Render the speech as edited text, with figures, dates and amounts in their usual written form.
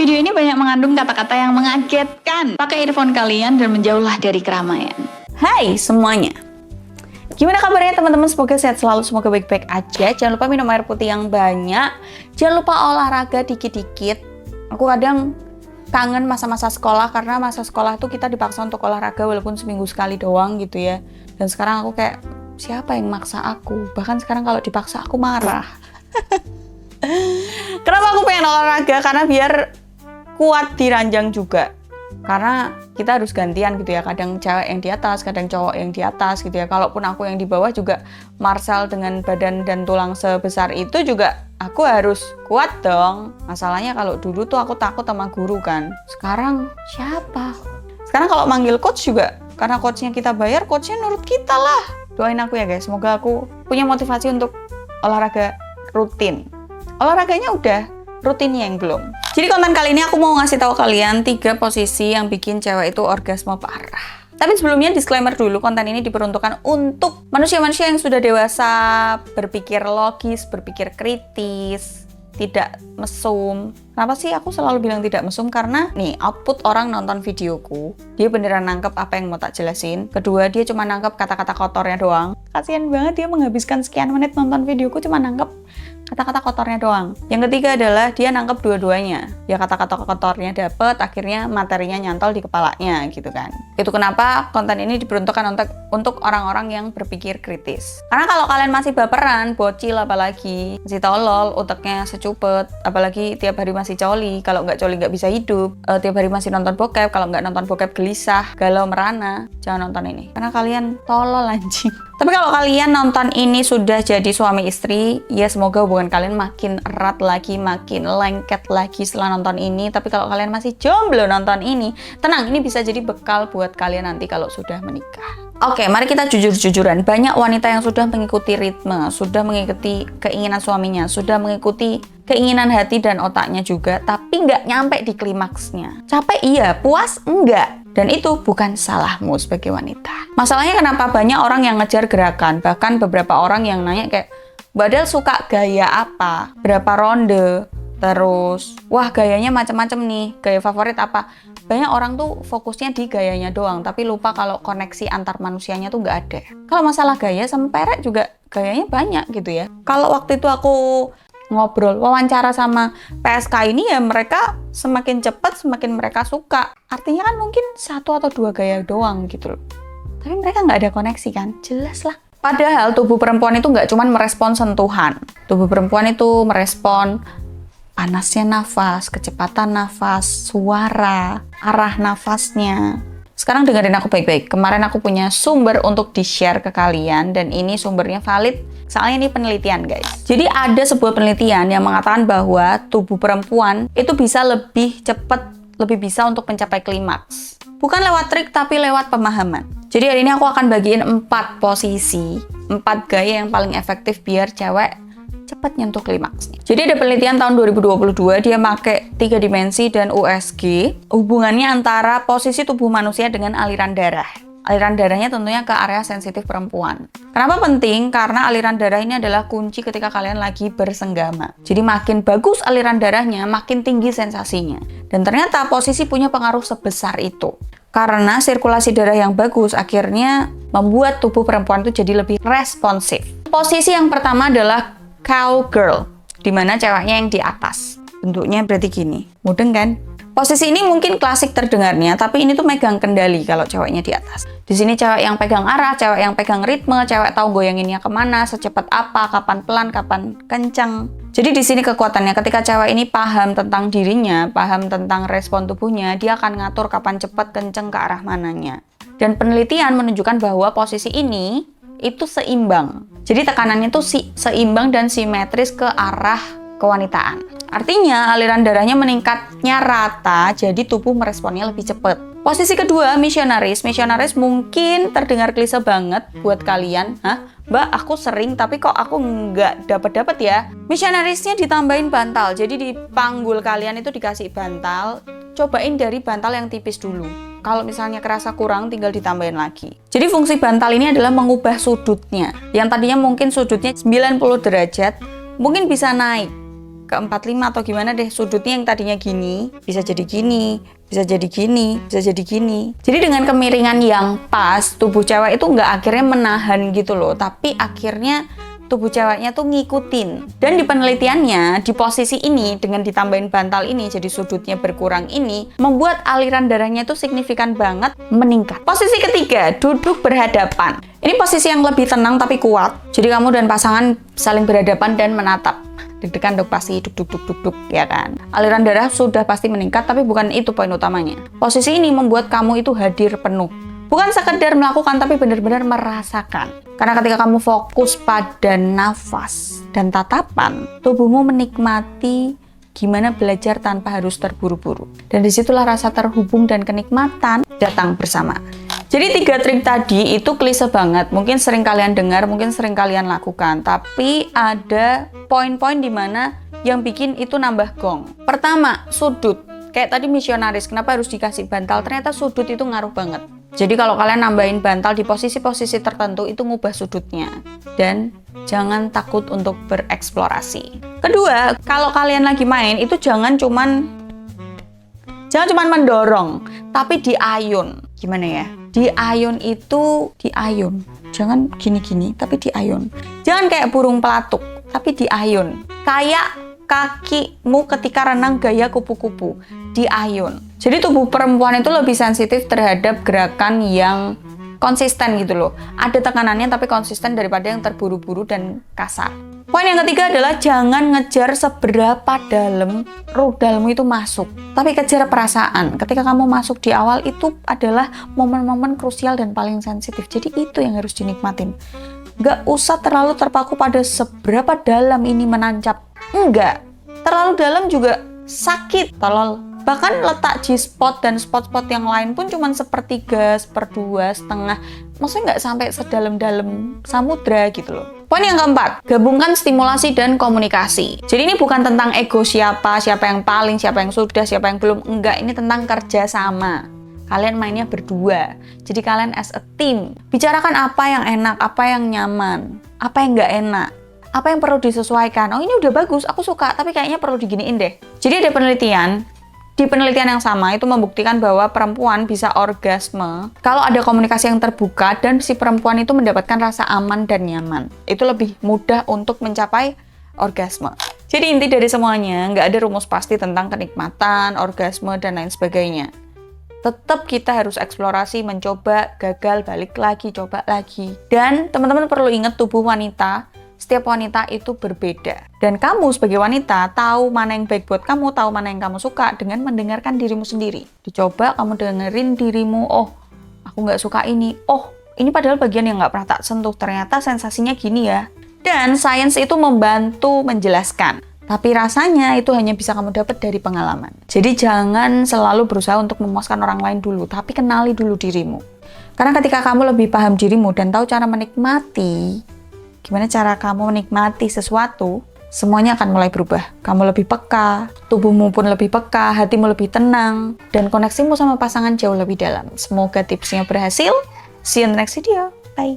Video ini banyak mengandung kata-kata yang mengagetkan. Pakai earphone kalian dan menjauhlah dari keramaian. Hai semuanya. Gimana kabarnya teman-teman? Semoga sehat selalu, semoga baik-baik aja. Jangan lupa minum air putih yang banyak. Jangan lupa olahraga dikit-dikit. Aku kadang kangen masa-masa sekolah, karena masa sekolah tuh kita dipaksa untuk olahraga walaupun seminggu sekali doang gitu ya. Dan sekarang aku kayak, siapa yang maksa aku? Bahkan sekarang kalau dipaksa aku marah. Kenapa aku pengen olahraga? Karena biar kuat di ranjang juga. Karena kita harus gantian gitu ya. Kadang cewek yang di atas, kadang cowok yang di atas gitu ya. Kalaupun aku yang di bawah juga, Marcel dengan badan dan tulang sebesar itu juga aku harus kuat dong. Masalahnya kalau dulu tuh aku takut sama guru kan. Sekarang siapa? Sekarang kalau manggil coach juga, karena coachnya kita bayar, coachnya nurut kita lah. Doain aku ya guys, semoga aku punya motivasi untuk olahraga rutin. Olahraganya udah, rutinnya yang belum. Jadi konten kali ini aku mau ngasih tahu kalian 3 posisi yang bikin cewek itu orgasme parah. Tapi sebelumnya disclaimer dulu, konten ini diperuntukkan untuk manusia-manusia yang sudah dewasa, berpikir logis, berpikir kritis, tidak mesum. Kenapa sih aku selalu bilang tidak mesum? Karena nih, output orang nonton videoku, dia beneran nangkep apa yang mau tak jelasin. Kedua, dia cuma nangkep kata-kata kotornya doang. Kasian banget dia menghabiskan sekian menit nonton videoku cuma nangkep kata-kata kotornya doang. Yang ketiga adalah dia nangkep dua-duanya. Ya kata-kata kotornya dapet, akhirnya materinya nyantol di kepalanya gitu kan. Itu kenapa konten ini diperuntukkan untuk orang-orang yang berpikir kritis. Karena kalau kalian masih baperan, bocil apalagi, masih tolol, otaknya secupet, apalagi tiap hari masih coli, kalau nggak coli nggak bisa hidup, tiap hari masih nonton bokep, kalau nggak nonton bokep gelisah, galau merana, jangan nonton ini. Karena kalian tolol anjing. Tapi kalau kalian nonton ini sudah jadi suami istri, ya semoga hubungan kalian makin erat lagi, makin lengket lagi setelah nonton ini. Tapi kalau kalian masih jomblo nonton ini, tenang, ini bisa jadi bekal buat kalian nanti kalau sudah menikah. Oke, mari kita jujur-jujuran. Banyak wanita yang sudah mengikuti ritme, sudah mengikuti keinginan suaminya, sudah mengikuti keinginan hati dan otaknya juga, tapi nggak nyampe di klimaksnya. Capek iya, puas enggak. Dan itu bukan salahmu sebagai wanita. Masalahnya kenapa banyak orang yang ngejar gerakan, bahkan beberapa orang yang nanya kayak, Badal suka gaya apa, berapa ronde, terus wah gayanya macam-macam nih, gaya favorit apa. Banyak orang tuh fokusnya di gayanya doang, tapi lupa kalau koneksi antar manusianya tuh nggak ada. Kalau masalah gaya sama perek juga gayanya banyak gitu ya. Kalau waktu itu aku ngobrol, wawancara sama PSK ini, ya mereka semakin cepat semakin mereka suka. Artinya kan mungkin 1 atau 2 gaya doang gitu loh. Tapi mereka nggak ada koneksi kan? Jelas lah. Padahal tubuh perempuan itu nggak cuma merespon sentuhan. Tubuh perempuan itu merespon panasnya nafas, kecepatan nafas, suara, arah nafasnya. Sekarang dengerin aku baik-baik. Kemarin aku punya sumber untuk di-share ke kalian, dan ini sumbernya valid. Soalnya ini penelitian guys. Jadi ada sebuah penelitian yang mengatakan bahwa tubuh perempuan itu bisa lebih cepat, lebih bisa untuk mencapai klimaks. Bukan lewat trik, tapi lewat pemahaman. Jadi hari ini aku akan bagiin 4 posisi, 4 gaya yang paling efektif biar cewek cepat nyentuh klimaksnya. Jadi ada penelitian tahun 2022, dia pakai 3 dimensi dan USG, hubungannya antara posisi tubuh manusia dengan aliran darah. Aliran darahnya tentunya ke area sensitif perempuan. Kenapa penting? Karena aliran darah ini adalah kunci ketika kalian lagi bersenggama. Jadi makin bagus aliran darahnya, makin tinggi sensasinya. Dan ternyata posisi punya pengaruh sebesar itu. Karena sirkulasi darah yang bagus akhirnya membuat tubuh perempuan itu jadi lebih responsif. Posisi yang pertama adalah cowgirl, di mana ceweknya yang di atas. Bentuknya berarti gini. Mudeng kan? Posisi ini mungkin klasik terdengarnya, tapi ini tuh megang kendali kalau ceweknya di atas. Di sini cewek yang pegang arah, cewek yang pegang ritme, cewek tahu goyanginnya kemana, secepat apa, kapan pelan, kapan kencang. Jadi di sini kekuatannya, ketika cewek ini paham tentang dirinya, paham tentang respon tubuhnya, dia akan ngatur kapan cepat, kenceng ke arah mananya. Dan penelitian menunjukkan bahwa posisi ini itu seimbang. Jadi tekanannya tuh seimbang dan simetris ke arah kewanitaan. Artinya aliran darahnya meningkatnya rata, jadi tubuh meresponnya lebih cepat. Posisi kedua, missionaris. Missionaris mungkin terdengar klise banget buat kalian. Hah? Mbak, aku sering tapi kok aku nggak dapet ya. Missionarisnya ditambahin bantal, jadi di panggul kalian itu dikasih bantal. Cobain dari bantal yang tipis dulu. Kalau misalnya kerasa kurang, tinggal ditambahin lagi. Jadi fungsi bantal ini adalah mengubah sudutnya. Yang tadinya mungkin sudutnya 90 derajat, mungkin bisa naik ke 45 atau gimana deh, sudutnya yang tadinya gini bisa jadi gini, bisa jadi gini, bisa jadi gini. Jadi dengan kemiringan yang pas, tubuh cewek itu nggak akhirnya menahan gitu loh, tapi akhirnya tubuh ceweknya tuh ngikutin. Dan di penelitiannya, di posisi ini dengan ditambahin bantal ini, jadi sudutnya berkurang ini, membuat aliran darahnya itu signifikan banget meningkat. Posisi ketiga, duduk berhadapan. Ini posisi yang lebih tenang tapi kuat. Jadi kamu dan pasangan saling berhadapan dan menatap. Deg-degan dok pasti, duk ya kan. Aliran darah sudah pasti meningkat, tapi bukan itu poin utamanya. Posisi ini membuat kamu itu hadir penuh. Bukan sekedar melakukan, tapi benar-benar merasakan. Karena ketika kamu fokus pada nafas dan tatapan, tubuhmu menikmati gimana belajar tanpa harus terburu-buru. Dan disitulah rasa terhubung dan kenikmatan datang bersama. Jadi 3 trik tadi itu klise banget. Mungkin sering kalian dengar, mungkin sering kalian lakukan. Tapi ada poin-poin di mana yang bikin itu nambah gong. Pertama, sudut. Kayak tadi misionaris, kenapa harus dikasih bantal? Ternyata sudut itu ngaruh banget. Jadi kalau kalian nambahin bantal di posisi-posisi tertentu itu ngubah sudutnya. Dan jangan takut untuk bereksplorasi. Kedua, kalau kalian lagi main itu jangan cuman mendorong, tapi diayun. Gimana ya? Diayun itu diayun. Jangan gini-gini, tapi diayun. Jangan kayak burung pelatuk, tapi diayun. Kayak kakimu ketika renang gaya kupu-kupu, diayun. Jadi tubuh perempuan itu lebih sensitif terhadap gerakan yang konsisten gitu loh. Ada tekanannya tapi konsisten daripada yang terburu-buru dan kasar. Poin yang ketiga adalah jangan ngejar seberapa dalam rudalmu itu masuk, tapi kejar perasaan. Ketika kamu masuk di awal itu adalah momen-momen krusial dan paling sensitif. Jadi itu yang harus dinikmatin. Nggak usah terlalu terpaku pada seberapa dalam ini menancap. Enggak, terlalu dalam juga sakit. Bahkan letak G-spot dan spot-spot yang lain pun cuma 1/3, 1/2, setengah. Maksudnya nggak sampai sedalam-dalam samudra gitu loh. Poin yang keempat, gabungkan stimulasi dan komunikasi. Jadi ini bukan tentang ego siapa yang paling, siapa yang sudah, siapa yang belum. Enggak, ini tentang kerjasama. Kalian mainnya berdua. Jadi kalian as a team. Bicarakan apa yang enak, apa yang nyaman, apa yang nggak enak. Apa yang perlu disesuaikan? Oh ini udah bagus, aku suka, tapi kayaknya perlu diginiin deh. Jadi ada penelitian, di penelitian yang sama itu membuktikan bahwa perempuan bisa orgasme kalau ada komunikasi yang terbuka dan si perempuan itu mendapatkan rasa aman dan nyaman. Itu lebih mudah untuk mencapai orgasme. Jadi inti dari semuanya, nggak ada rumus pasti tentang kenikmatan, orgasme, dan lain sebagainya. Tetap kita harus eksplorasi, mencoba, gagal, balik lagi, coba lagi. Dan teman-teman perlu ingat tubuh wanita, setiap wanita itu berbeda. Dan kamu sebagai wanita tahu mana yang baik buat kamu, tahu mana yang kamu suka dengan mendengarkan dirimu sendiri. Dicoba kamu dengerin dirimu, oh aku nggak suka ini, oh ini padahal bagian yang nggak pernah tak sentuh, ternyata sensasinya gini ya. Dan sains itu membantu menjelaskan. Tapi rasanya itu hanya bisa kamu dapat dari pengalaman. Jadi jangan selalu berusaha untuk memuaskan orang lain dulu, tapi kenali dulu dirimu. Karena ketika kamu lebih paham dirimu dan tahu cara menikmati, gimana cara kamu menikmati sesuatu, semuanya akan mulai berubah. Kamu lebih peka, tubuhmu pun lebih peka, hatimu lebih tenang, dan koneksimu sama pasangan jauh lebih dalam. Semoga tipsnya berhasil. See you in the next video. Bye.